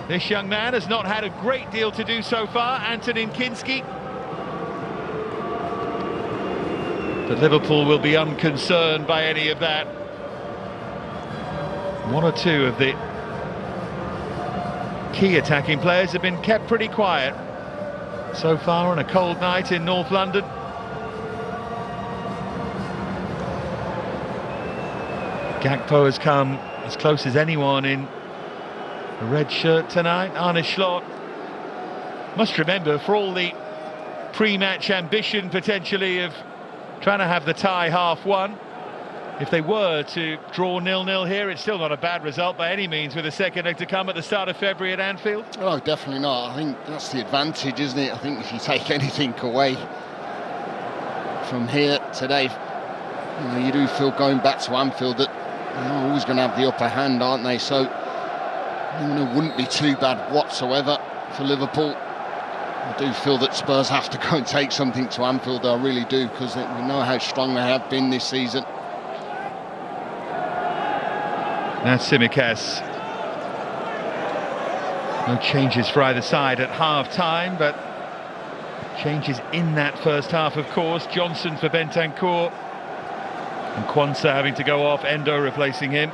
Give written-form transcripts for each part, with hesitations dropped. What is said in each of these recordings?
This young man has not had a great deal to do so far, Antonin Kinski. But Liverpool will be unconcerned by any of that. One or two of the key attacking players have been kept pretty quiet so far on a cold night in North London. Gakpo has come as close as anyone in a red shirt tonight. Arne Slot must remember, for all the pre-match ambition potentially of trying to have the tie half-won, if they were to draw 0-0 here, it's still not a bad result by any means, with a second leg to come at the start of February at Anfield. Oh, definitely not. I think that's the advantage, isn't it? I think if you take anything away from here today, you do feel going back to Anfield that they're always going to have the upper hand, aren't they? So it wouldn't be too bad whatsoever for Liverpool. I do feel that Spurs have to go and take something to Anfield, I really do, because we know how strong they have been this season. That's Tsimikas. No changes for either side at half-time, but changes in that first half, of course. Johnson for Bentancur, and Kwanzaa having to go off, Endo replacing him.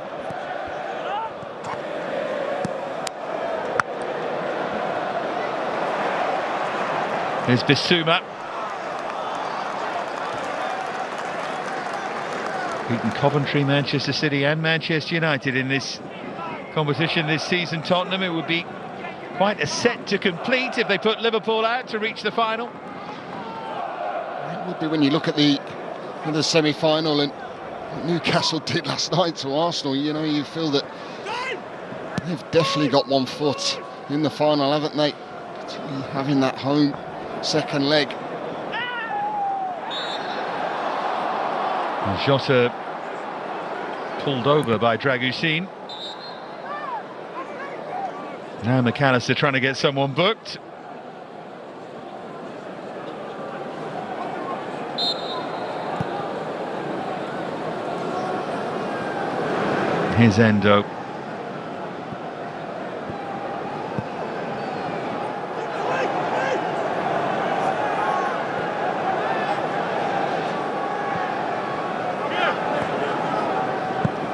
Here's Bissouma. Beaten Coventry, Manchester City and Manchester United in this competition this season. Tottenham, it would be quite a set to complete if they put Liverpool out to reach the final. It would be when you look at the semi-final and what Newcastle did last night to Arsenal. You feel that they've definitely got one foot in the final, haven't they? Particularly having that home second leg. Jota pulled over by Dragusin. Now McAllister trying to get someone booked. Here's Endo.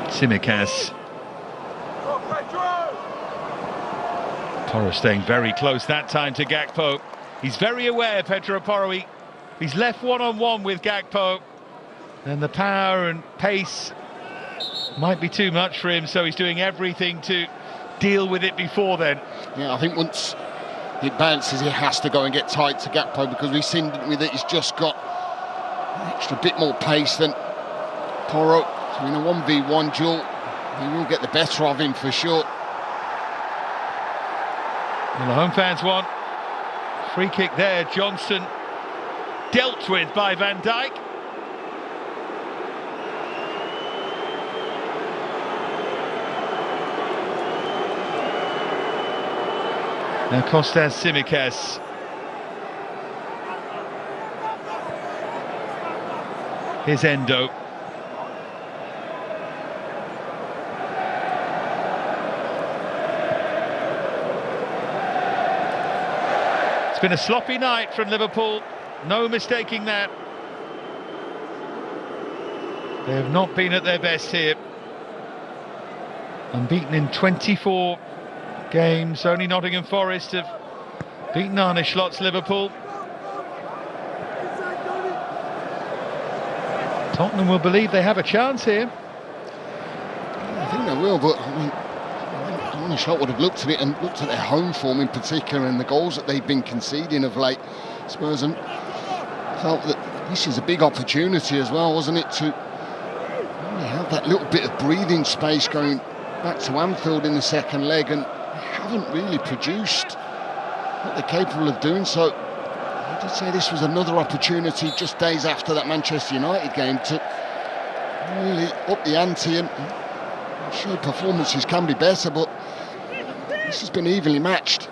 Tsimikas. Porro staying very close that time to Gakpo. He's very aware, Pedro Porro. He's left one-on-one with Gakpo, and the power and pace might be too much for him, so he's doing everything to deal with it before then. Yeah, I think once it bounces, he has to go and get tight to Gakpo, because we've seen with it, he's just got an extra bit more pace than Porro. So in a 1v1 duel, he will get the better of him for sure. Well, the home fans want free kick there. Johnson dealt with by Van Dijk. Now Kostas Tsimikas. Here's Endo. It's been a sloppy night from Liverpool, no mistaking that. They have not been at their best here. Unbeaten in 24 games, only Nottingham Forest have beaten Arne Slot's Liverpool. Tottenham will believe they have a chance here. I think they will, but I mean, Arne Slot would have looked at it and looked at their home form in particular and the goals that they've been conceding of late. Spurs and felt that this is a big opportunity as well, wasn't it, to really have that little bit of breathing space going back to Anfield in the second leg, and haven't really produced what they're capable of doing. So I did say this was another opportunity just days after that Manchester United game to really up the ante, and I'm sure performances can be better, but this has been evenly matched.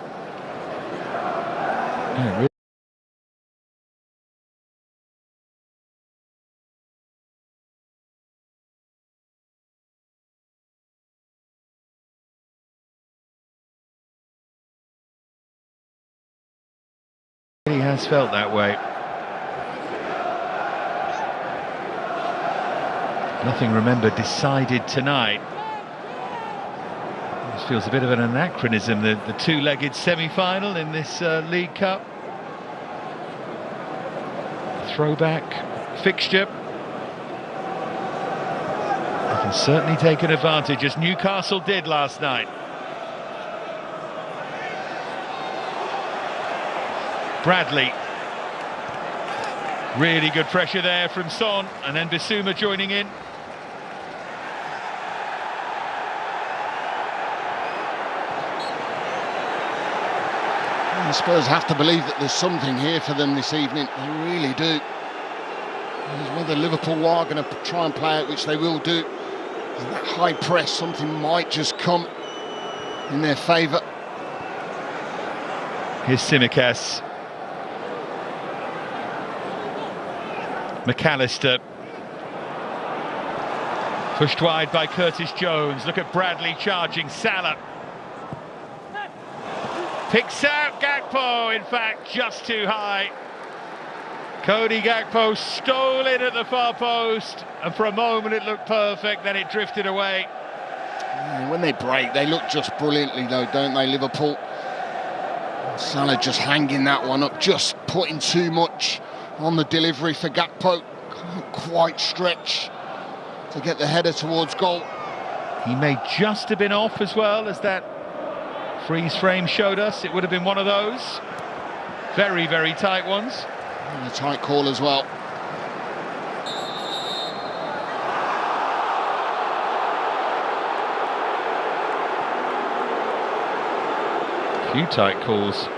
Yeah, really. He has felt that way. Nothing, remember, decided tonight. This feels a bit of an anachronism, the two-legged semi-final in this League Cup. Throwback fixture. They can certainly take an advantage, as Newcastle did last night. Bradley. Really good pressure there from Son, and then Bissouma joining in. The Spurs have to believe that there's something here for them this evening. They really do. Whether Liverpool are going to try and play out, which they will do, and that high press, something might just come in their favour. Here's Tsimikas. McAllister. Pushed wide by Curtis Jones. Look at Bradley charging. Salah. Picks out Gakpo, in fact, just too high. Cody Gakpo stole in at the far post, and for a moment it looked perfect, then it drifted away. When they break, they look just brilliantly though, don't they, Liverpool? Salah just hanging that one up, just putting too much on the delivery for Gakpo. Can't quite stretch to get the header towards goal. He may just have been off as well, as that freeze frame showed us. It would have been one of those very, very tight ones. And a tight call as well. A few tight calls.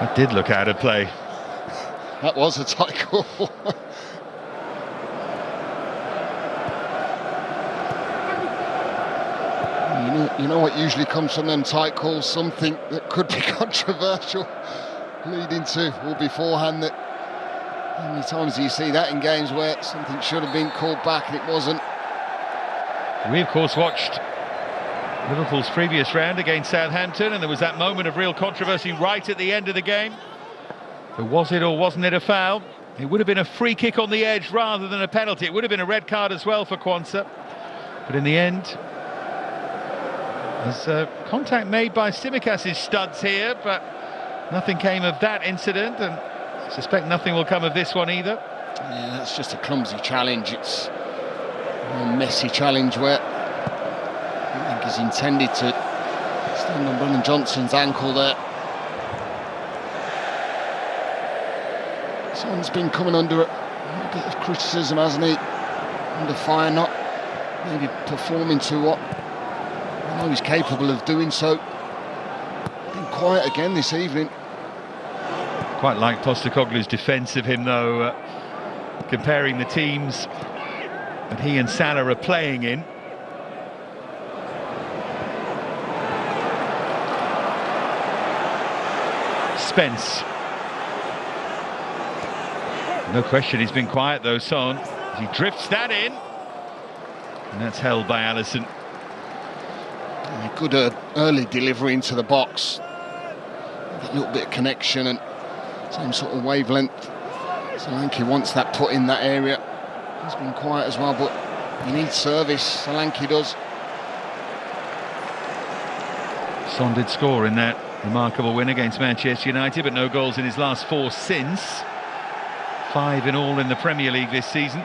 That did look out of play. That was a tight call. You know what usually comes from them tight calls? Something that could be controversial, leading to, or beforehand, that how many times do you see that in games where something should have been called back and it wasn't? We, of course, watched Liverpool's previous round against Southampton, and there was that moment of real controversy right at the end of the game. So was it or wasn't it a foul? It would have been a free kick on the edge rather than a penalty. It would have been a red card as well for Quansah. But in the end, there's contact made by Tsimikas' studs here, but nothing came of that incident, and I suspect nothing will come of this one either. Yeah, that's just a clumsy challenge. It's a messy challenge where I think he's intended to stand on Brennan Johnson's ankle there. Son's been coming under a bit of criticism, hasn't he? Under fire, not maybe performing to what I know he's capable of doing so. Been quiet again this evening. Quite like Postecoglou's defence of him, though, comparing the teams that he and Salah are playing in. Spence. No question he's been quiet though, Son. He drifts that in, and that's held by Alisson. Good early delivery into the box. That little bit of connection and same sort of wavelength. Solanke wants that put in that area. He's been quiet as well, but he needs service. Solanke does. Son did score in that remarkable win against Manchester United, but no goals in his last 4 since. 5 in all in the Premier League this season.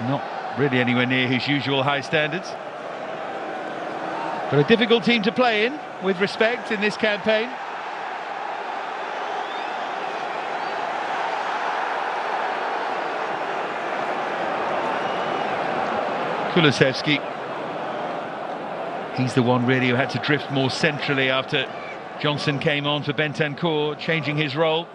Not really anywhere near his usual high standards. But a difficult team to play in, with respect, in this campaign. Kulusevski. He's the one really who had to drift more centrally after Johnson came on for Bentancur, changing his role.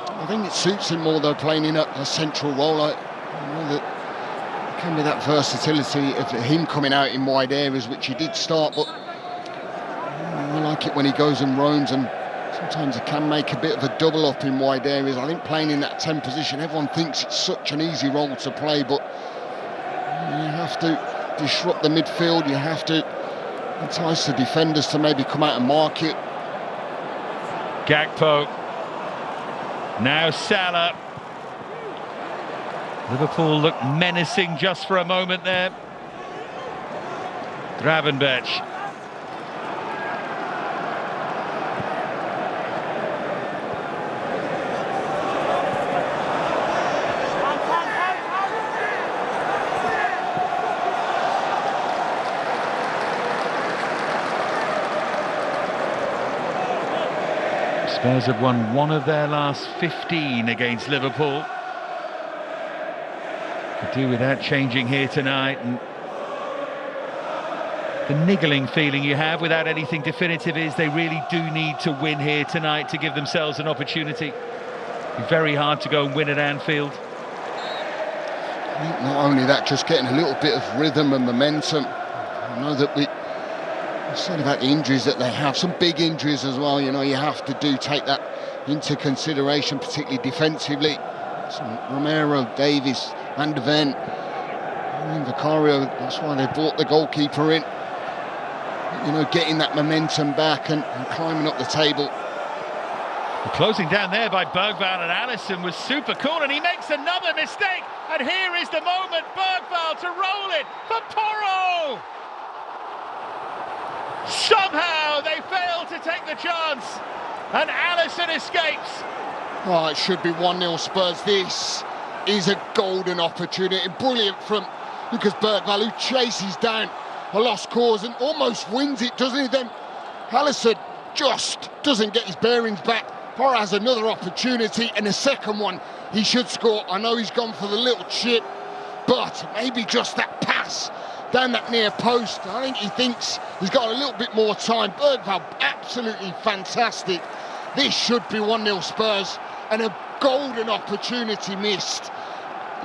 I think it suits him more though, playing in a central role. I know that there can be that versatility of him coming out in wide areas, which he did start, but I like it when he goes and roams and Sometimes it can make a bit of a double up in wide areas. I think playing in that 10 position, everyone thinks it's such an easy role to play, but you have to disrupt the midfield, you have to entice the defenders to maybe come out and mark it. Gakpo. Now Salah. Liverpool look menacing just for a moment there. Gravenberch. Spurs have won one of their last 15 against Liverpool. Could do without changing here tonight, and the niggling feeling you have without anything definitive is they really do need to win here tonight to give themselves an opportunity. It'd be very hard to go and win at Anfield. I think not only that, just getting a little bit of rhythm and momentum. I know that we said about the injuries that they have, some big injuries as well. You know, you have to take that into consideration, particularly defensively. Some Romero, Davies, Van de Ven, Vicario, that's why they brought the goalkeeper in. You know, getting that momentum back and climbing up the table. The closing down there by Bergvall and Alisson was super cool, and he makes another mistake. And here is the moment, Bergvall to roll it for Porro. Somehow they fail to take the chance, and Alisson escapes. Oh, it should be 1-0 Spurs. This is a golden opportunity. Brilliant from Lucas Bergvall, who chases down a lost cause and almost wins it, doesn't he? Then Alisson just doesn't get his bearings back. Porro has another opportunity, and the second one he should score. I know he's gone for the little chip, but maybe just that pass down that near post. I think he thinks he's got a little bit more time. Bergvall, absolutely fantastic. This should be 1-0 Spurs, and a golden opportunity missed.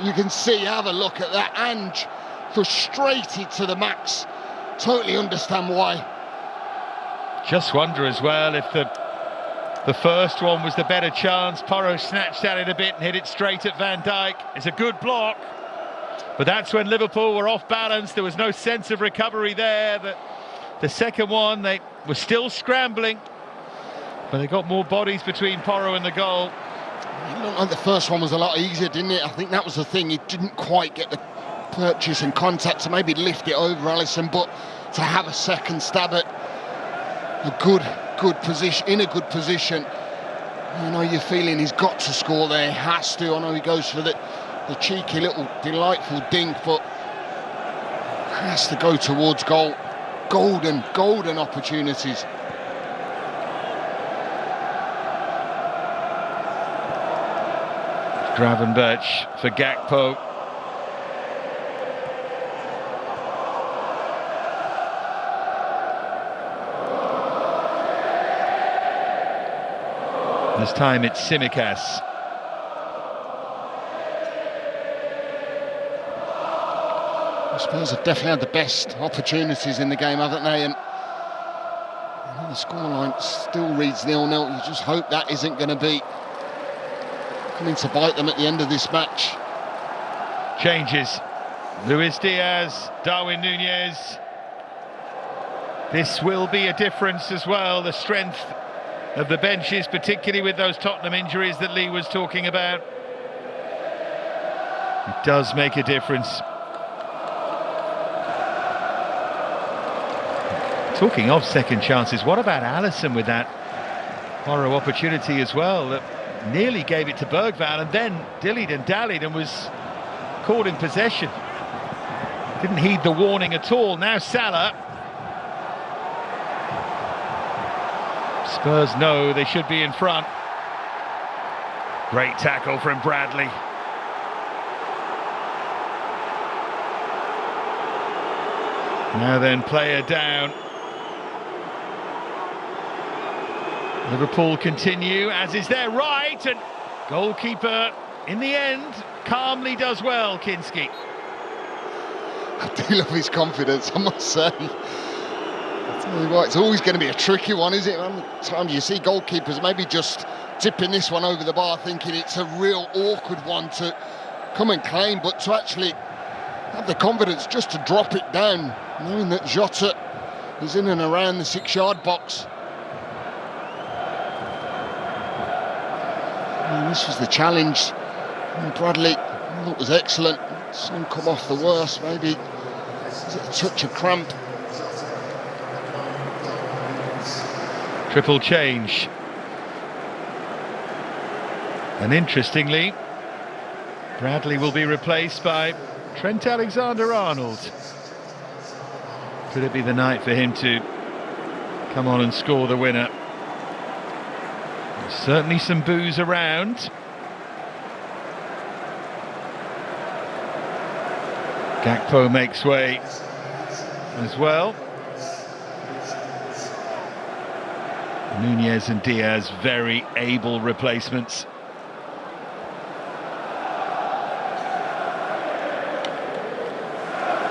You can see, have a look at that. Ange frustrated to the max. Totally understand why. Just wonder as well if the first one was the better chance. Porro snatched at it a bit and hit it straight at Van Dijk. It's a good block, but that's when Liverpool were off balance. There was no sense of recovery there. The second one, they were still scrambling, but they got more bodies between Porro and the goal. It looked like the first one was a lot easier, didn't it? I think that was the thing. He didn't quite get the purchase and contact to maybe lift it over Alisson, but to have a second stab at a good position, in a good position, you know, you're feeling he's got to score there. He has to. I know he goes for the cheeky little delightful dink, but has to go towards goal. Golden opportunities. Gravenberch for Gakpo. This time it's Tsimikas. Spurs have definitely had the best opportunities in the game, haven't they? And the scoreline still reads 0-0. You just hope that isn't going to be coming to bite them at the end of this match. Changes. Luis Diaz, Darwin Nunez. This will be a difference as well. The strength of the benches, particularly with those Tottenham injuries that Lee was talking about. It does make a difference. Talking of second chances, what about Alisson with that Porro opportunity as well, that nearly gave it to Bergvall and then dillied and dallied and was caught in possession. Didn't heed the warning at all. Now Salah. Spurs know they should be in front. Great tackle from Bradley. Now then, player down. Liverpool continue, as is their right, and goalkeeper, in the end, calmly does well, Kinski. I do love his confidence, I must say. Tell you what, it's always going to be a tricky one, isn't it? Sometimes you see goalkeepers maybe just tipping this one over the bar, thinking it's a real awkward one to come and claim, but to actually have the confidence just to drop it down, knowing that Jota is in and around the 6-yard box. And this was the challenge. And Bradley, I thought, was excellent. Some come off the worst, maybe is it a touch of cramp? Triple change. And interestingly, Bradley will be replaced by Trent Alexander-Arnold. Could it be the night for him to come on and score the winner? There's certainly some boos around. Gakpo makes way as well. Nunez and Diaz, very able replacements.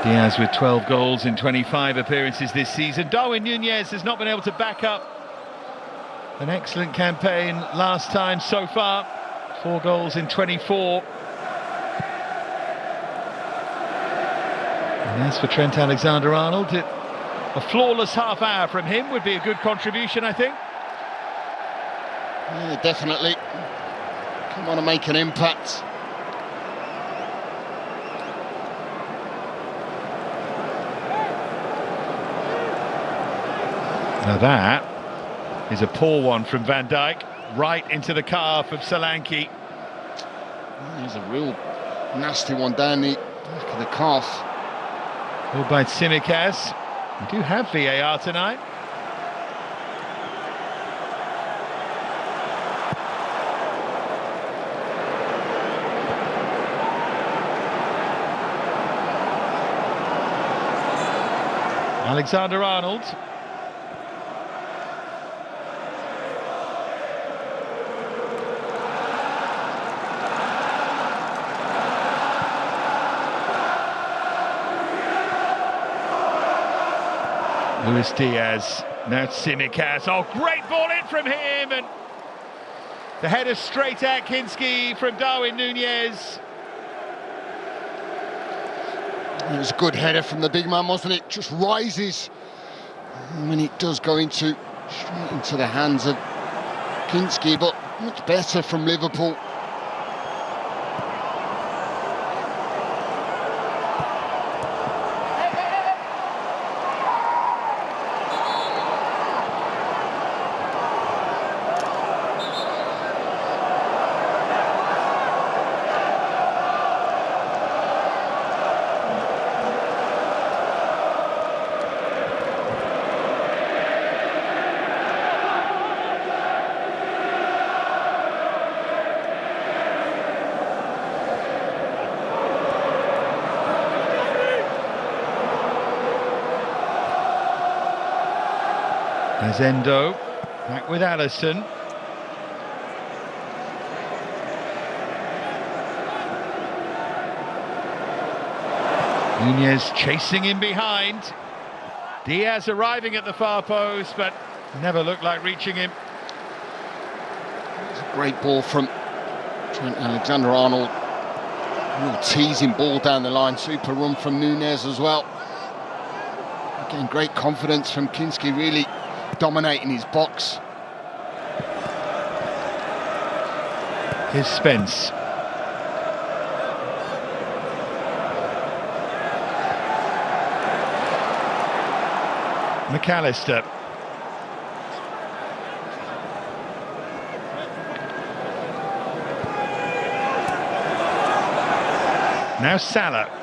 Diaz with 12 goals in 25 appearances this season. Darwin Nunez has not been able to back up an excellent campaign last time so far. 4 goals in 24. And as for Trent Alexander-Arnold, a flawless half hour from him would be a good contribution, I think. Yeah, definitely. Come on and make an impact. Now that is a poor one from Van Dijk, right into the calf of Solanke. There's a real nasty one down the back of the calf. All by Tsimikas. We do have VAR tonight. Alexander-Arnold. Luis Diaz, now Tsimikas. Oh, great ball in from him, and the header straight at Kinski from Darwin Nunez. It was a good header from the big man, wasn't it? Just rises. And when it does go straight into the hands of Kinski, but much better from Liverpool. There's Endo, back with Alisson. Nunez chasing in behind. Diaz arriving at the far post, but never looked like reaching him. It's a great ball from Trent Alexander-Arnold. Real teasing ball down the line. Super run from Nunez as well. Again, great confidence from Kinski, really dominating his box. Here's Spence. McAllister. Now Salah.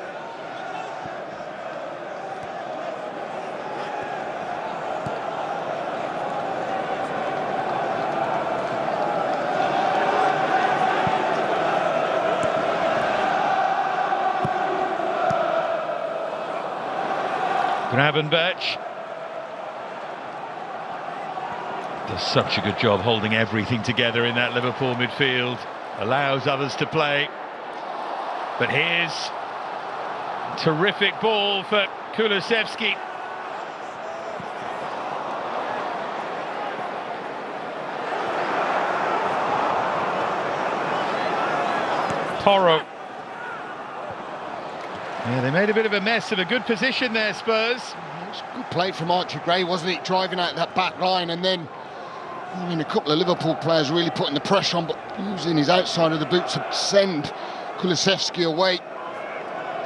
Gravenberch does such a good job holding everything together in that Liverpool midfield, allows others to play. But here's a terrific ball for Kulusevski. Porro. Yeah, they made a bit of a mess of a good position there, Spurs. It was good play from Archie Gray, wasn't it? Driving out that back line, and then a couple of Liverpool players really putting the pressure on, but using his outside of the boot to send Kulusevski away.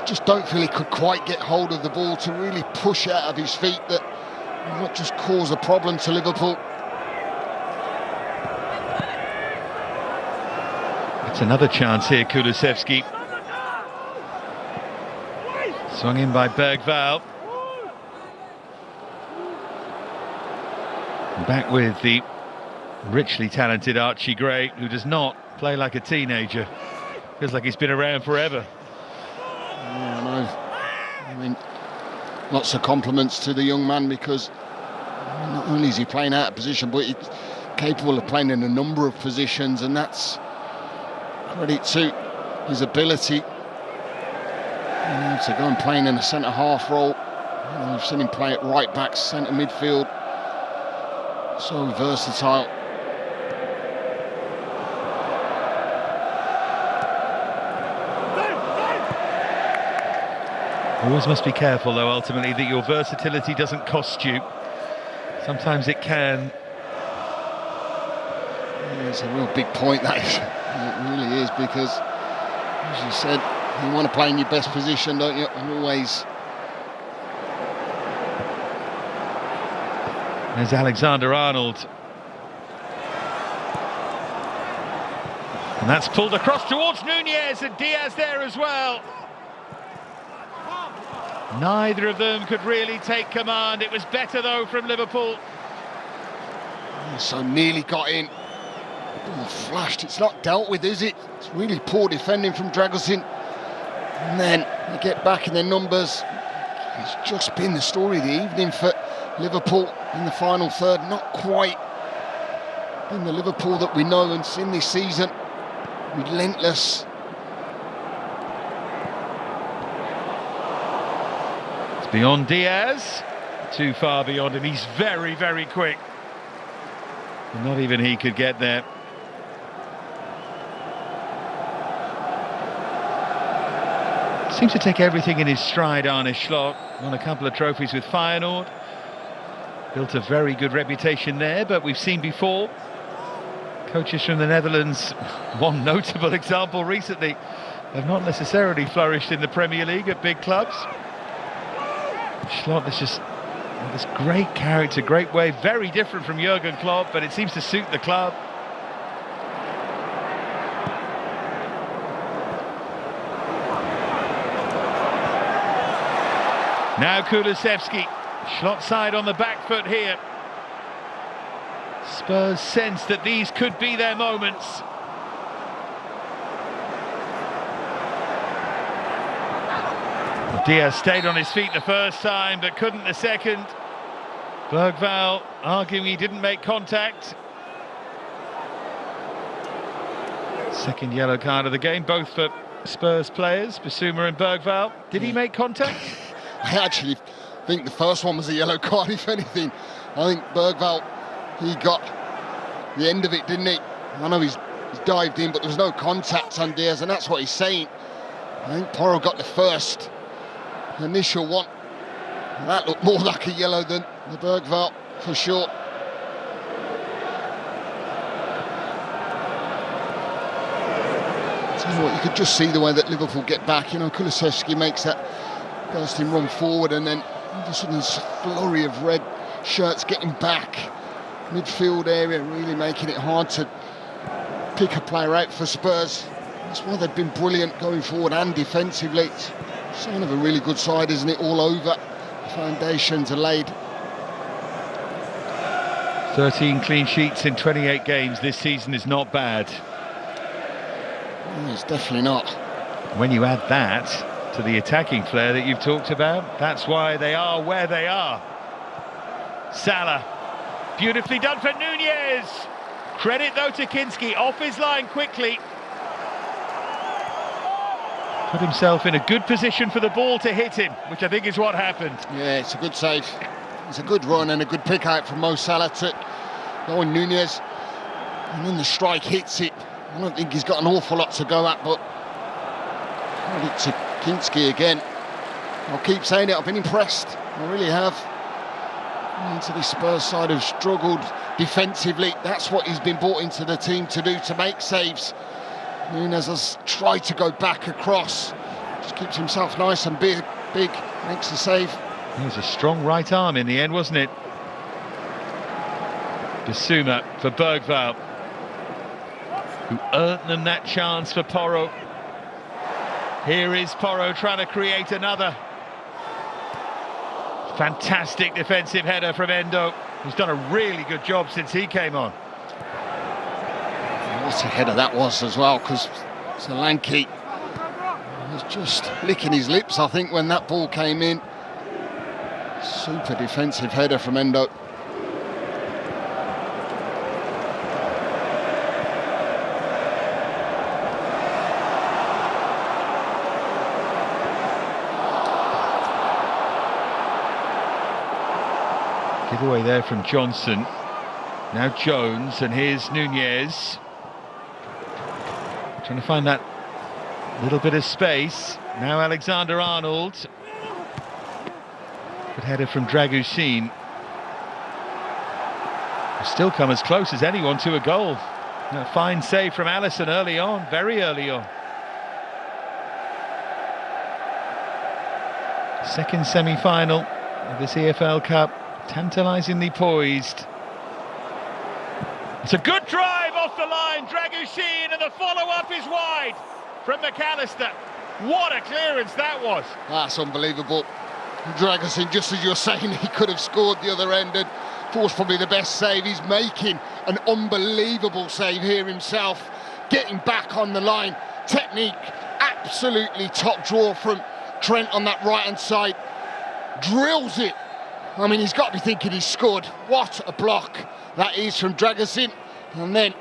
Just don't feel he could quite get hold of the ball to really push out of his feet that not just cause a problem to Liverpool. It's another chance here, Kulusevski. Swung in by Bergvall. Back with the richly talented Archie Gray, who does not play like a teenager. Feels like he's been around forever. Yeah, I know. I mean, lots of compliments to the young man, because not only is he playing out of position, but he's capable of playing in a number of positions, and that's credit to his ability to go and play in a centre-half role. We've seen him play at right back, centre midfield. So versatile. Always must be careful, though, ultimately, that your versatility doesn't cost you. Sometimes it can. Yeah, it's a real big point, that is. It really is, because, as you said, you want to play in your best position, don't you? Always. There's Alexander-Arnold. And that's pulled across towards Nunez, and Diaz there as well. Neither of them could really take command. It was better, though, from Liverpool. So nearly got in. Ball flashed. It's not dealt with, is it? It's really poor defending from Dragusin. And then they get back in their numbers. It's just been the story of the evening for Liverpool in the final third. Not quite been the Liverpool that we know and seen this season. Relentless. It's beyond Diaz. Too far beyond him. He's very, very quick. And not even he could get there. Seems to take everything in his stride, Arne Slot. Won a couple of trophies with Feyenoord. Built a very good reputation there, but we've seen before coaches from the Netherlands, one notable example recently, have not necessarily flourished in the Premier League at big clubs. Slot is just this great character, great way, very different from Jurgen Klopp, but it seems to suit the club. Now Kulusevski, Slot side on the back foot here. Spurs sense that these could be their moments. Diaz stayed on his feet the first time, but couldn't the second. Bergvall arguing he didn't make contact. Second yellow card of the game, both for Spurs players, Bissouma and Bergvall. Did he make contact? I actually think the first one was a yellow card, if anything. I think Bergvall, he got the end of it, didn't he? I know he's dived in, but there was no contact on Diaz, and that's what he's saying. I think Porro got the first initial one. And that looked more like a yellow than the Bergvall, for sure. Tell you what, you could just see the way that Liverpool get back. You know, Kulusevski makes that bursting run forward, and then all of a sudden this flurry of red shirts getting back. Midfield area really making it hard to pick a player out for Spurs. That's why they've been brilliant going forward and defensively. It's a sign of a really good side, isn't it? All over. The foundations are laid. 13 clean sheets in 28 games this season is not bad. No, it's definitely not. When you add that to the attacking flair that you've talked about, that's why they are where they are. Salah, beautifully done for Nunez. Credit though to Kinski, off his line quickly. Put himself in a good position for the ball to hit him, which I think is what happened. Yeah, it's a good save. It's a good run and a good pick out from Mo Salah to go on Nunez. And then the strike hits it. I don't think he's got an awful lot to go at, but Credit to Kinski again. I'll keep saying it, I've been impressed. I really have. Into the Spurs side have struggled defensively. That's what he's been brought into the team to do, to make saves. Nunes has tried to go back across. Just keeps himself nice and big, makes the save. It was a strong right arm in the end, wasn't it? Bissouma for Bergvall, who earned them that chance for Porro. Here is Porro trying to create another. Fantastic defensive header from Endo, who's done a really good job since he came on. What a header that was as well, because Solanke was just licking his lips, I think, when that ball came in. Super defensive header from Endo. Giveaway there from Johnson. Now Jones, and here's Nunez. Trying to find that little bit of space. Now Alexander-Arnold. Good header from Dragusin. Still come as close as anyone to a goal. A fine save from Alisson early on, very early on. Second semi-final of this EFL Cup. Tantalisingly poised. It's a good drive off the line, Dragusin, and the follow-up is wide from McAllister. What a clearance that was. That's unbelievable. Dragusin, just as you're saying, he could have scored the other end, and forced probably the best save. He's making an unbelievable save here himself, getting back on the line. Technique, absolutely top draw from Trent on that right-hand side. Drills it. I mean, he's got to be thinking he's scored. What a block that is from Dragusin. And then,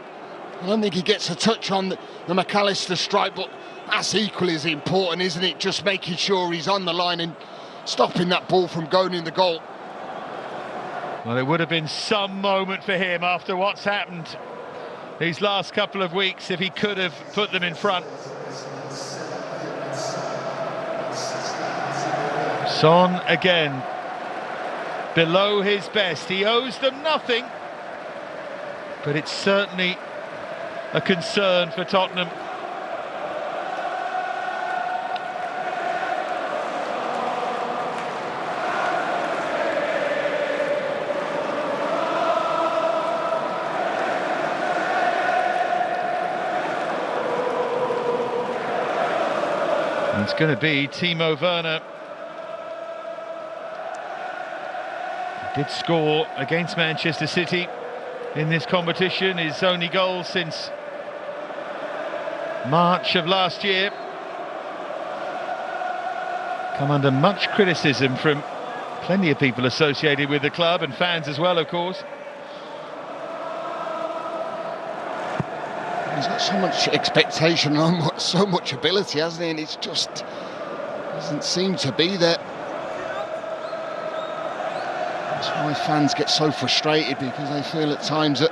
I don't think he gets a touch on the McAllister strike, but that's equally as important, isn't it? Just making sure he's on the line and stopping that ball from going in the goal. Well, it would have been some moment for him after what's happened these last couple of weeks if he could have put them in front. Son again. Below his best. He owes them nothing, but it's certainly a concern for Tottenham. And it's going to be Timo Werner. Did score against Manchester City in this competition, his only goal since March of last year. Come under much criticism from plenty of people associated with the club and fans as well, of course. He's got so much expectation and so much ability, hasn't he? And it's just doesn't seem to be there. That's why fans get so frustrated, because they feel at times that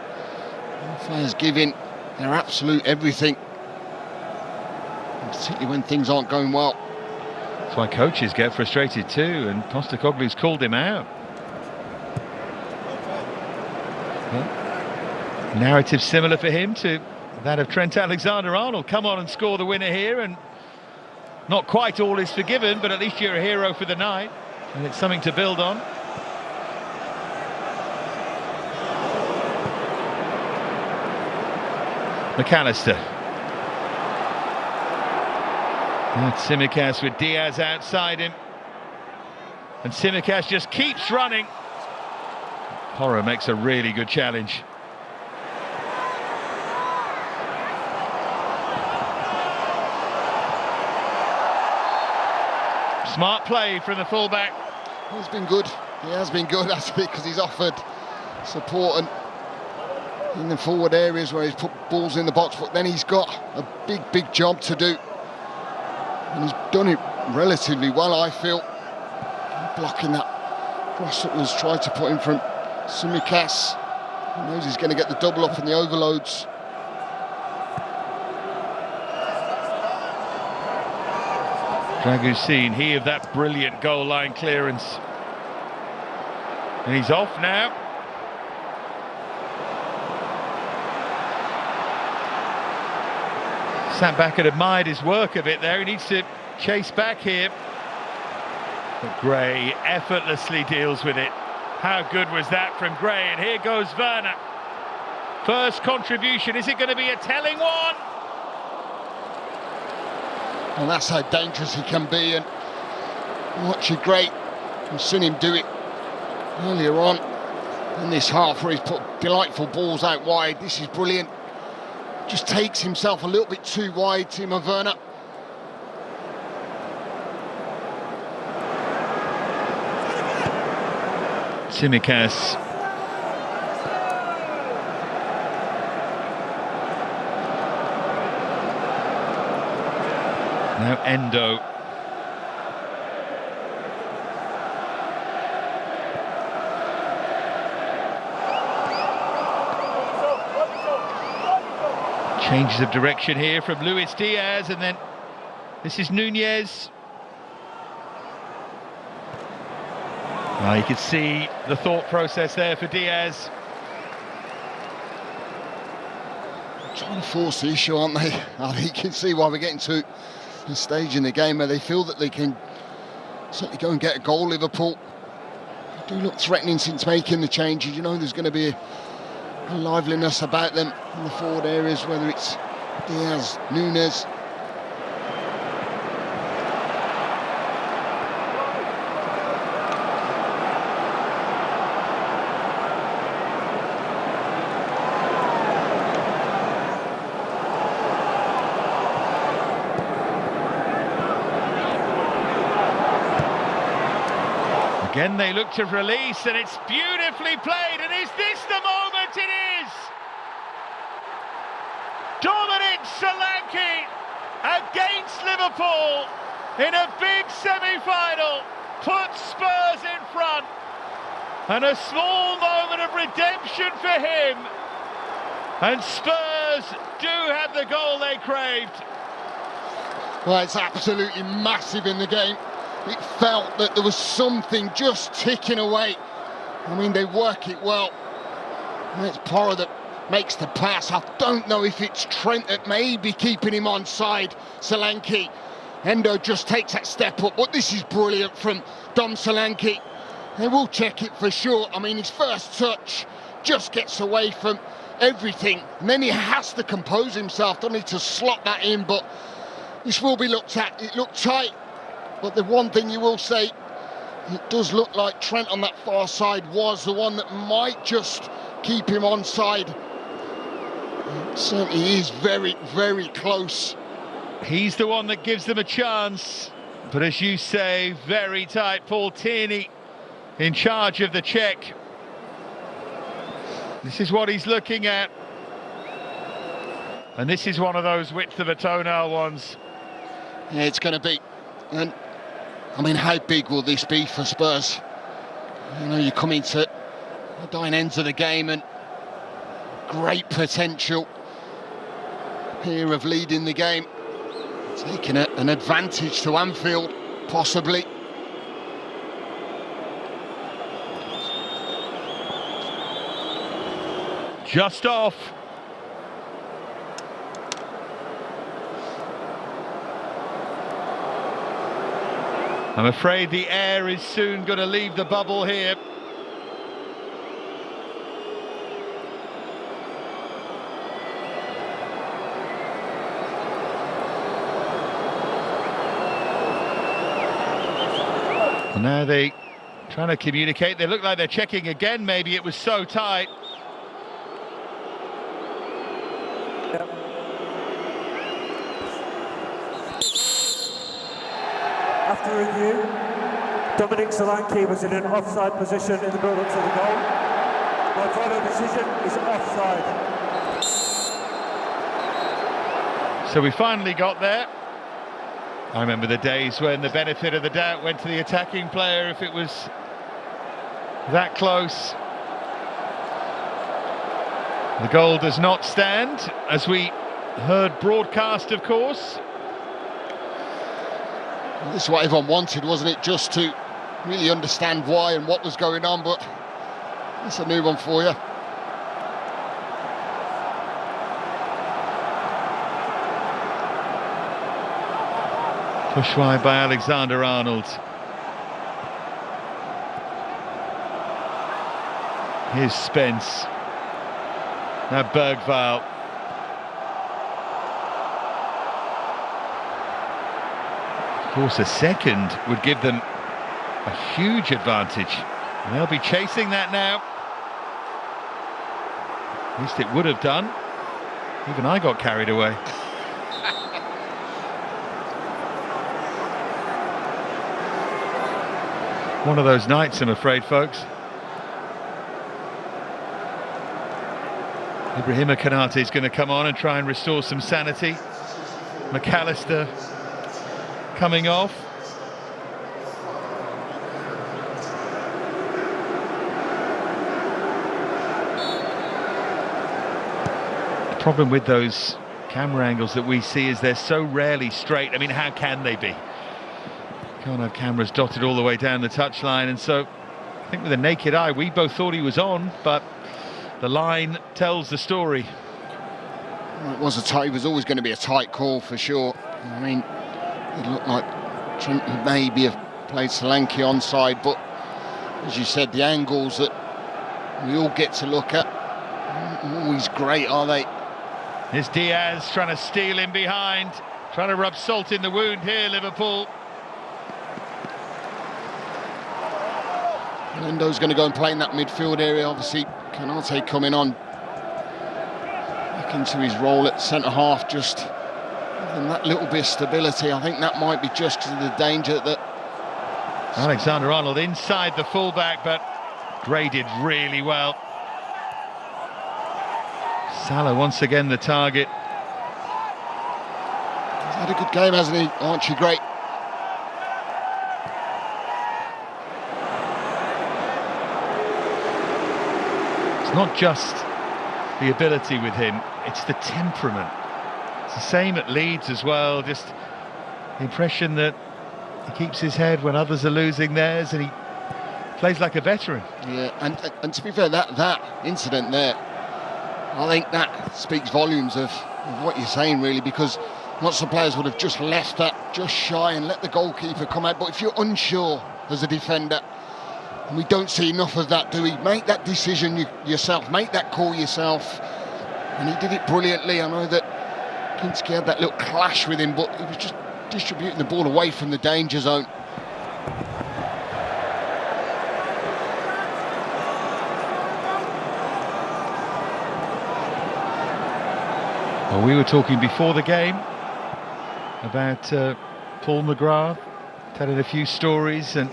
players give in their absolute everything, and particularly when things aren't going well. That's why coaches get frustrated too, and Postecoglou's called him out. Well, narrative similar for him to that of Trent Alexander-Arnold. Come on and score the winner here, and not quite all is forgiven, but at least you're a hero for the night, and it's something to build on. McAllister. Now Tsimikas with Diaz outside him, and Tsimikas just keeps running. Porro makes a really good challenge. Smart play from the fullback. He's been good. He has been good, actually, because he's offered support and in the forward areas where he's put balls in the box, but then he's got a big job to do, and he's done it relatively well, I feel, blocking that cross that was tried to put in from Tsimikas. He knows he's going to get the double up in the overloads. Dragusin, he of that brilliant goal line clearance. And he's off now. Sat back and admired his work a bit there. He needs to chase back here. But Gray effortlessly deals with it. How good was that from Gray? And here goes Werner. First contribution. Is it going to be a telling one? And that's how dangerous he can be. And watch it, great. We've seen him do it earlier on in this half where he's put delightful balls out wide. This is brilliant. Just takes himself a little bit too wide, Timo Werner. Tsimikas. Now Endo. Changes of direction here from Luis Diaz, and then this is Nunez. You can see the thought process there for Diaz. Trying to force the issue, aren't they? I think you can see why we're getting to the stage in the game where they feel that they can certainly go and get a goal, Liverpool. They do look threatening since making the changes. You know there's going to be a liveliness about them in the forward areas, whether it's Diaz, Nunez. Again they look to release, and it's beautifully played, and is this the moment? It is! Dominic Solanke against Liverpool in a big semi-final puts Spurs in front, and a small moment of redemption for him, and Spurs do have the goal they craved. Well, it's absolutely massive in the game. It felt that there was something just ticking away. I mean, they work it well. And it's Porro that makes the pass. I don't know if it's Trent that may be keeping him onside. Solanke. Endo just takes that step up. But this is brilliant from Dom Solanke. They will check it for sure. I mean, his first touch just gets away from everything. And then he has to compose himself. Don't need to slot that in, but this will be looked at. It looked tight. But the one thing you will say, it does look like Trent on that far side was the one that might just keep him onside. It certainly is very, very close. He's the one that gives them a chance. But as you say, very tight. Paul Tierney in charge of the check. This is what he's looking at. And this is one of those width of a toenail ones. Yeah, it's going to be. And I mean, how big will this be for Spurs? You know, you come into the dying ends of the game and great potential here of leading the game. Taking an advantage to Anfield, possibly. Just off. I'm afraid the air is soon going to leave the bubble here. And now they're trying to communicate. They look like they're checking again. Maybe it was so tight. After review, Dominic Solanke was in an offside position in the build-up to the goal. My final decision is offside. So we finally got there. I remember the days when the benefit of the doubt went to the attacking player if it was that close. The goal does not stand, as we heard broadcast, of course. This is what everyone wanted, wasn't it? Just to really understand why and what was going on, but that's a new one for you. Push wide by Alexander-Arnold. Here's Spence. Now Bergvall. Of course, a second would give them a huge advantage. And they'll be chasing that now. At least it would have done. Even I got carried away. One of those nights, I'm afraid, folks. Ibrahima Konate is going to come on and try and restore some sanity. McAllister coming off. The problem with those camera angles that we see is they're so rarely straight. I mean, how can they be? Can't have cameras dotted all the way down the touchline, and so I think with the naked eye we both thought he was on, but the line tells the story. Well, it was always going to be a tight call for sure. I mean, it looked like Trent maybe have played Solanke onside, but as you said, the angles that we all get to look at aren't always great, are they? Here's Diaz trying to steal in behind, trying to rub salt in the wound here, Liverpool. Lendo's going to go and play in that midfield area. Obviously, Konate coming on back into his role at centre-half, just giving that little bit of stability. I think that might be just because of the danger that... Alexander-Arnold inside the fullback, but graded really well. Salah once again the target. He's had a good game, hasn't he? Archie Gray. It's not just the ability with him, it's the temperament. It's the same at Leeds as well, just the impression that he keeps his head when others are losing theirs, and he plays like a veteran. Yeah, and to be fair, that incident there, I think that speaks volumes of what you're saying, really, because lots of players would have just left that just shy and let the goalkeeper come out. But if you're unsure as a defender, and we don't see enough of that, do we? Make that decision yourself, make that call yourself. And he did it brilliantly. I know that Kinski had that little clash with him, but he was just distributing the ball away from the danger zone. Well, we were talking before the game about Paul McGrath, telling a few stories, and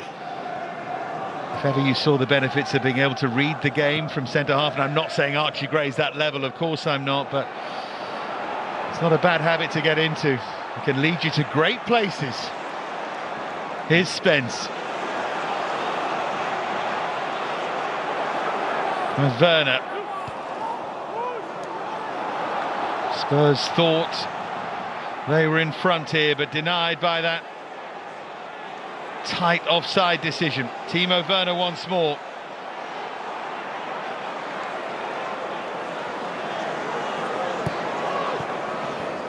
if ever you saw the benefits of being able to read the game from centre-half, and I'm not saying Archie Gray's that level, of course I'm not, but it's not a bad habit to get into. It can lead you to great places. Here's Spence. And Werner. Spurs thought they were in front here, but denied by that tight offside decision. Timo Werner once more.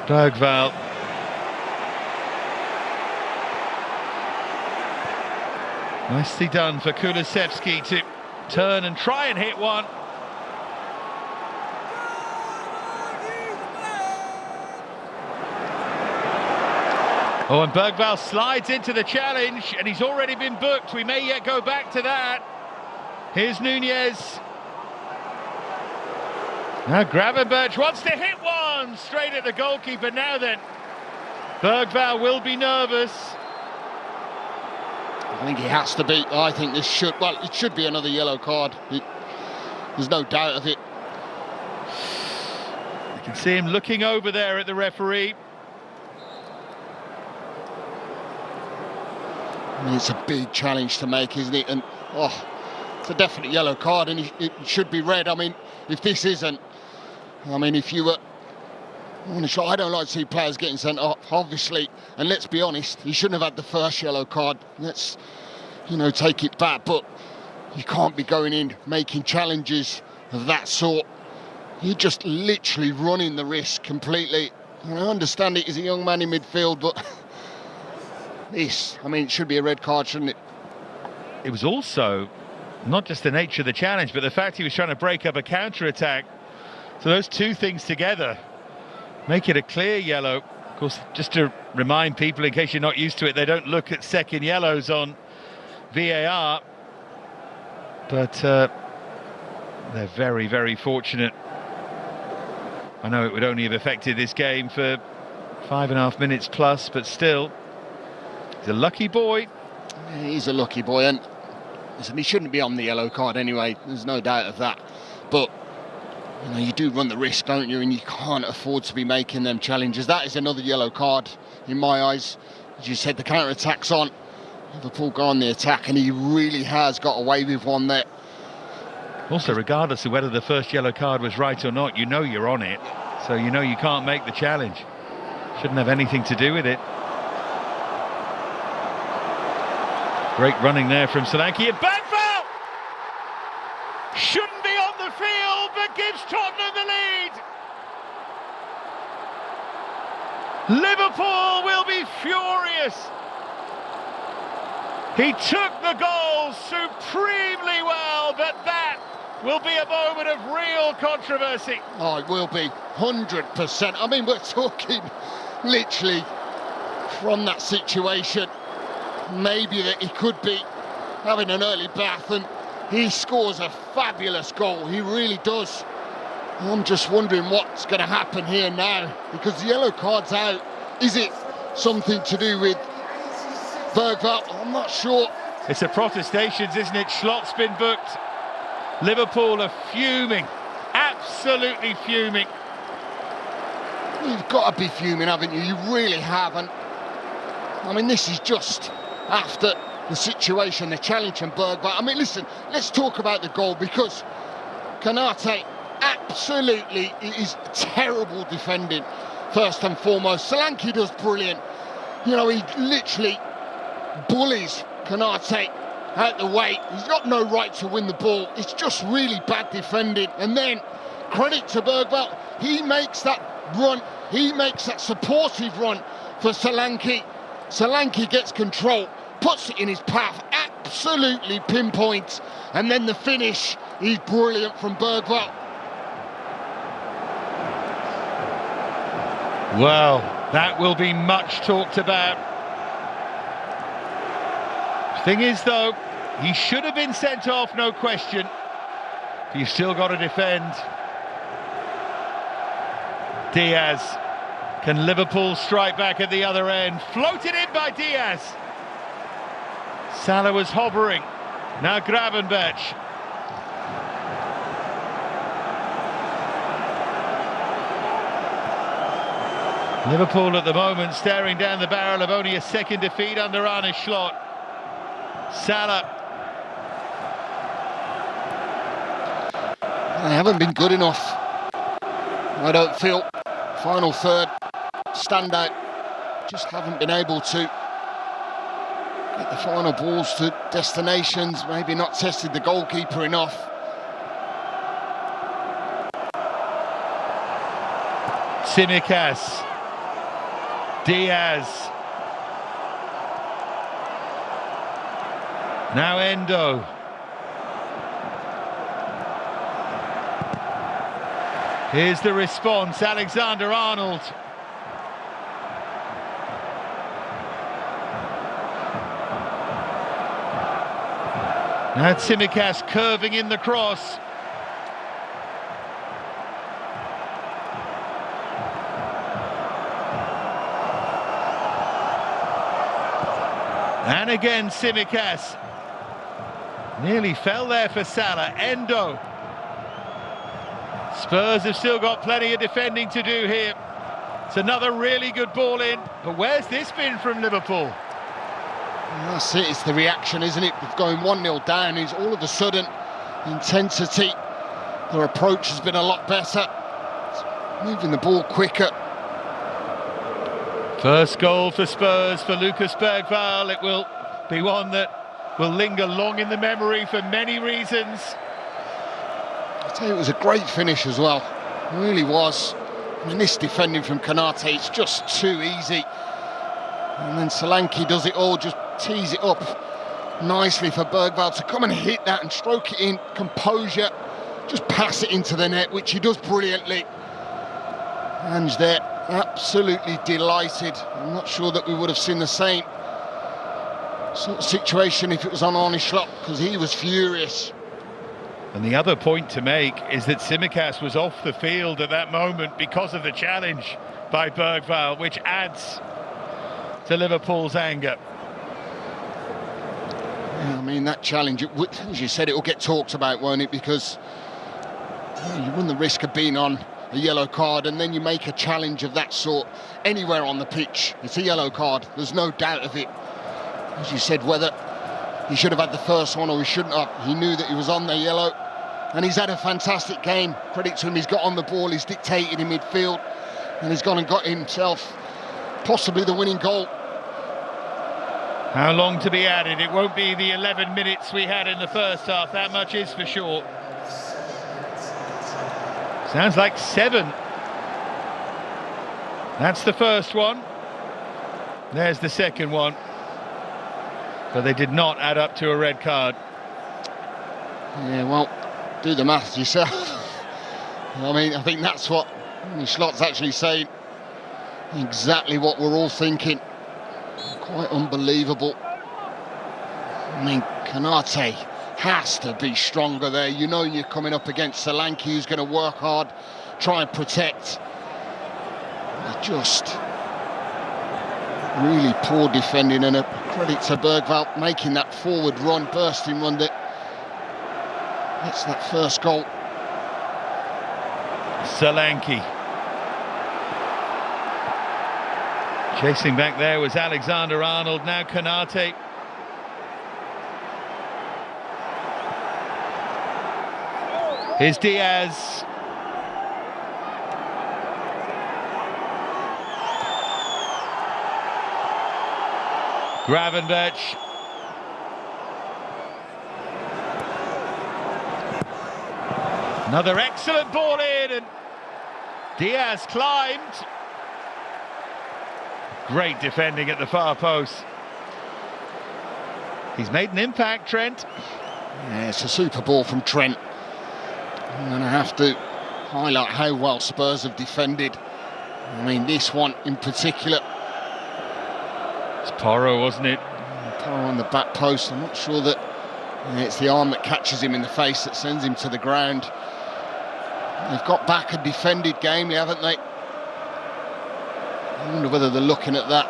Bergvall. Nicely done for Kulusevski to turn and try and hit one. Oh, and Bergvall slides into the challenge, and he's already been booked. We may yet go back to that. Here's Nunez. Now Gravenberch wants to hit one straight at the goalkeeper. Now then, Bergvall will be nervous. I think he has to be. I think this should, well, it should be another yellow card. There's no doubt of it. You can see him looking over there at the referee. I mean, it's a big challenge to make, isn't it? And it's a definite yellow card, and it should be red. I mean, if this isn't, I mean, if you were On a shot, I don't like to see players getting sent off, obviously, and let's be honest, he shouldn't have had the first yellow card. Let's, take it back, but you can't be going in making challenges of that sort. You're just literally running the risk completely. And I understand it is a young man in midfield, but it should be a red card, shouldn't it? It was also not just the nature of the challenge, but the fact he was trying to break up a counter-attack. So those two things together make it a clear yellow. Of course, just to remind people, in case you're not used to it, they don't look at second yellows on VAR. But they're very, very fortunate. I know it would only have affected this game for 5.5 minutes plus, but still, he's a lucky boy. Yeah, he's a lucky boy, and listen, he shouldn't be on the yellow card anyway, there's no doubt of that. But you do run the risk, don't you? And you can't afford to be making them challenges. That is another yellow card in my eyes. As you said, the counter-attack's on. Liverpool go on the attack, and he really has got away with one there. Also, regardless of whether the first yellow card was right or not, you know you're on it. So you know you can't make the challenge. Shouldn't have anything to do with it. Great running there from Solanke. A bad foul! Shouldn't be on the field, but gives Tottenham the lead. Liverpool will be furious. He took the goal supremely well, but that will be a moment of real controversy. Oh, it will be, 100%. I mean, we're talking literally from that situation. Maybe that he could be having an early bath, and he scores a fabulous goal. He really does. I'm just wondering what's going to happen here now, because the yellow card's out. Is it something to do with Bergvall? I'm not sure. It's a protestations, isn't it? Schlott's been booked. Liverpool are fuming, absolutely fuming. You've got to be fuming, haven't you? You really haven't. I mean, this is just after the situation, the challenge from Bergvall. I mean, listen, let's talk about the goal, because Konate absolutely is terrible defending, first and foremost. Solanke does brilliant. He literally bullies Konate out the way. He's got no right to win the ball. It's just really bad defending. And then, credit to Bergvall, he makes that run. He makes that supportive run for Solanke. Solanke gets control, puts it in his path, absolutely pinpoints. And then the finish is brilliant from Bergvall. Well, that will be much talked about. Thing is, though, he should have been sent off, no question. You've still got to defend. Diaz. Can Liverpool strike back at the other end? Floated in by Diaz. Salah was hovering. Now Gravenberch. Liverpool at the moment staring down the barrel of only a second defeat under Arne Slot. Salah. They haven't been good enough, I don't feel. Final third, standout. Just haven't been able to get the final balls to destinations. Maybe not tested the goalkeeper enough. Tsimikas. Diaz. Now Endo. Here's the response, Alexander-Arnold. Now Tsimikas curving in the cross. And again Tsimikas. Nearly fell there for Salah. Endo. Spurs have still got plenty of defending to do here. It's another really good ball in. But where's this been from Liverpool? That's it, it's the reaction, isn't it? With going 1-0 down, is all of a sudden intensity. Their approach has been a lot better. Moving the ball quicker. First goal for Spurs, for Lucas Bergvall. It will be one that will linger long in the memory for many reasons. I tell you, it was a great finish as well. It really was. I mean, this defending from Konate, it's just too easy. And then Solanke does it all, just tees it up nicely for Bergvall to come and hit that and stroke it in, composure, just pass it into the net, which he does brilliantly. And they're absolutely delighted. I'm not sure that we would have seen the same sort of situation if it was on Arne Slot, because he was furious. And the other point to make is that Tsimikas was off the field at that moment because of the challenge by Bergvall, which adds to Liverpool's anger. Yeah, I mean, that challenge, as you said, it will get talked about, won't it? Because you run the risk of being on a yellow card, and then you make a challenge of that sort anywhere on the pitch. It's a yellow card, there's no doubt of it. As you said, whether he should have had the first one or he shouldn't have, he knew that he was on the yellow, and he's had a fantastic game. Credit to him, he's got on the ball, he's dictated in midfield, and he's gone and got himself possibly the winning goal. How long to be added? It won't be the 11 minutes we had in the first half, that much is for sure. Sounds like 7. That's the first one. There's the second one. But they did not add up to a red card. Yeah, well, do the maths yourself. I mean, I think that's what Slot's actually saying. Exactly what we're all thinking. Quite unbelievable. I mean, Konate has to be stronger there. You know you're coming up against Solanke, who's going to work hard, try and protect. Just really poor defending, and a credit to Bergvall making that forward run, bursting run that gets that first goal. Solanke. Chasing back there was Alexander-Arnold, now Konate. Here's Diaz. Gravenberch. Another excellent ball in, and Diaz climbed. Great defending at the far post. He's made an impact, Trent. Yeah, it's a super ball from Trent. I'm going to have to highlight how well Spurs have defended. I mean, this one in particular. It's Porro, wasn't it? Porro on the back post. I'm not sure that it's the arm that catches him in the face that sends him to the ground. They've got back a defended game, haven't they? I wonder whether they're looking at that.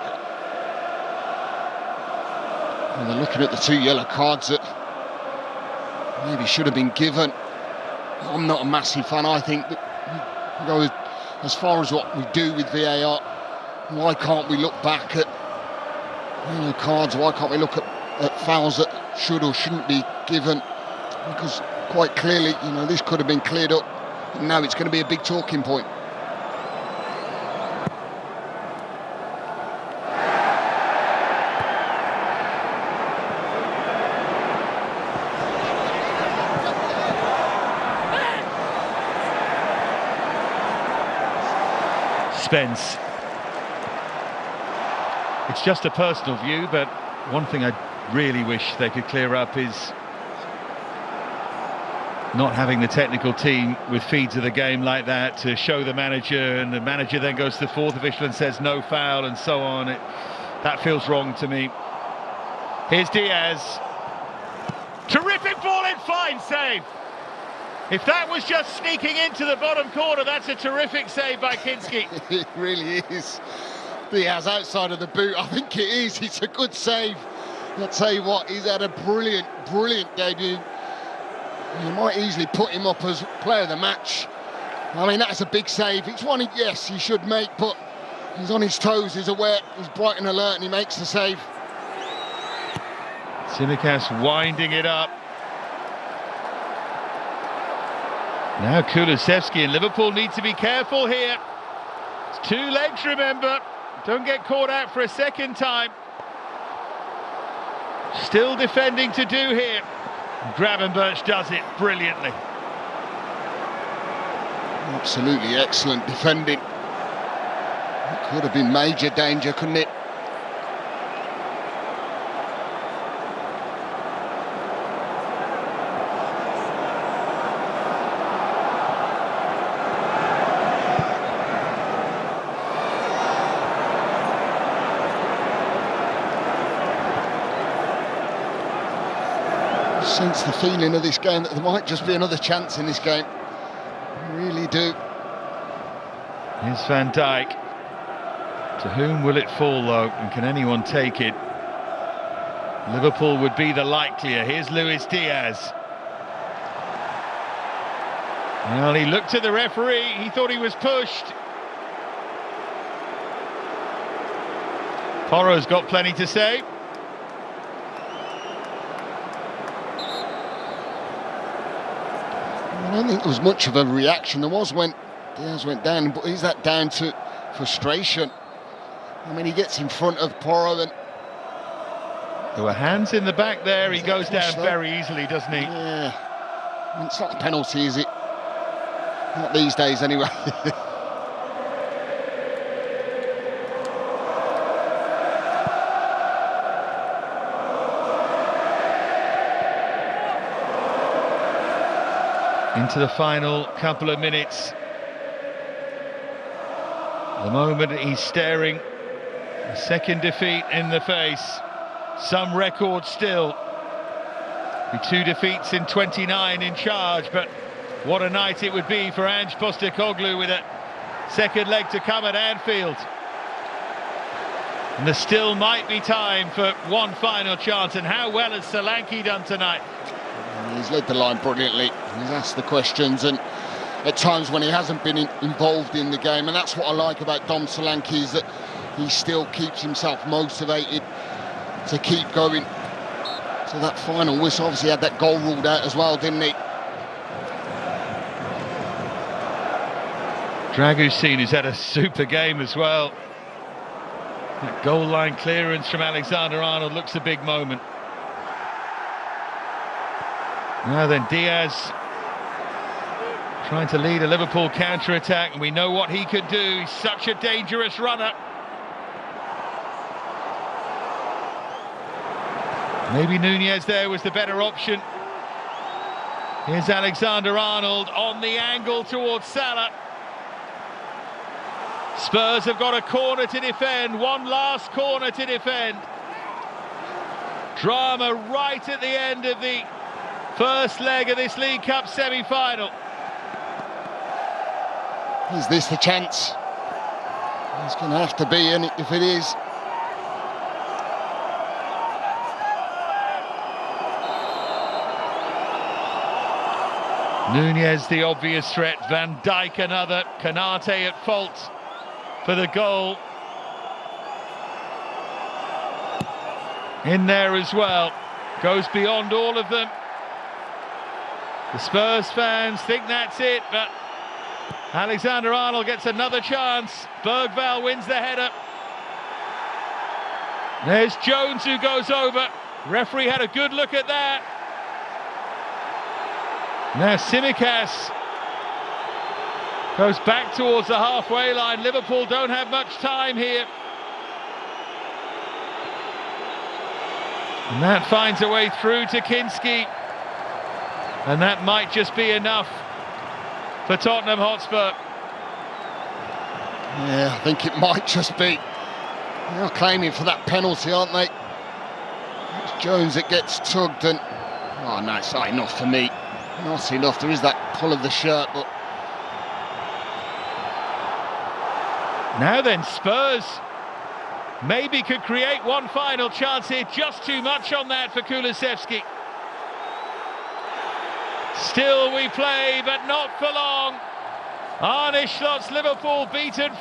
And they're looking at the 2 yellow cards that maybe should have been given. I'm not a massive fan. I think that we go as far as what we do with VAR. Why can't we look back at yellow cards? Why can't we look at fouls that should or shouldn't be given? Because quite clearly, you know, this could have been cleared up. And now it's going to be a big talking point. Spence. It's just a personal view, but one thing I really wish they could clear up is not having the technical team with feeds of the game like that to show the manager, and the manager then goes to the fourth official and says no foul and so on. That feels wrong to me. Here's Diaz. Terrific ball in, fine save. If that was just sneaking into the bottom corner, that's a terrific save by Kinski. It really is. Diaz outside of the boot, I think it is. It's a good save. I'll tell you what, he's had a brilliant, brilliant debut. You might easily put him up as player of the match. I mean, that's a big save. It's one, yes, he should make, but he's on his toes, he's aware, he's bright and alert, and he makes the save. Tsimikas winding it up. Now Kulusevski, and Liverpool need to be careful here. It's 2 legs, remember. Don't get caught out for a second time. Still defending to do here. Gravenberch does it brilliantly. Absolutely excellent defending. It could have been major danger, couldn't it? Sense the feeling of this game that there might just be another chance in this game. I really do. Here's Van Dijk. To whom will it fall though, and can anyone take it? Liverpool would be the likelier. Here's Luis Diaz. Well, he looked at the referee, he thought he was pushed. Porro's got plenty to say. I don't think there was much of a reaction. There was when Diaz went down, but is that down to frustration? I mean, he gets in front of Porro and... There were hands in the back there. He goes down very easily, doesn't he? Yeah. I mean, it's not a penalty, is it? Not these days, anyway. Into the final couple of minutes. The moment he's staring a second defeat in the face. Some record still. Be 2 defeats in 29 in charge, but what a night it would be for Ange Postecoglou with a second leg to come at Anfield. And there still might be time for one final chance. And how well has Solanke done tonight? He's led the line brilliantly. He's asked the questions, and at times when he hasn't been involved in the game, and that's what I like about Dom Solanke, is that he still keeps himself motivated to keep going. So that final whistle, obviously had that goal ruled out as well, didn't he? Dragusin has had a super game as well. That goal line clearance from Alexander-Arnold looks a big moment. Now then, Diaz trying to lead a Liverpool counter-attack, and we know what he could do. He's such a dangerous runner. Maybe Nunez there was the better option. Here's Alexander-Arnold on the angle towards Salah. Spurs have got a corner to defend, one last corner to defend. Drama right at the end of the first leg of this League Cup semi-final. Is this the chance? It's going to have to be, and if it is... Nunez the obvious threat, Van Dijk another, Konate at fault for the goal. In there as well, goes beyond all of them. The Spurs fans think that's it, but Alexander-Arnold gets another chance. Bergvall wins the header. There's Jones who goes over. Referee had a good look at that. Now Tsimikas goes back towards the halfway line. Liverpool don't have much time here. And that finds a way through to Kinski. And that might just be enough for Tottenham Hotspur. Yeah, I think it might just be. They're claiming for that penalty, aren't they? It's Jones that gets tugged, and... oh no, it's not enough for me. Not enough. There is that pull of the shirt, but... Now then, Spurs maybe could create one final chance here. Just too much on that for Kulusevski. Still we play, but not for long. Arne Slot's Liverpool beaten.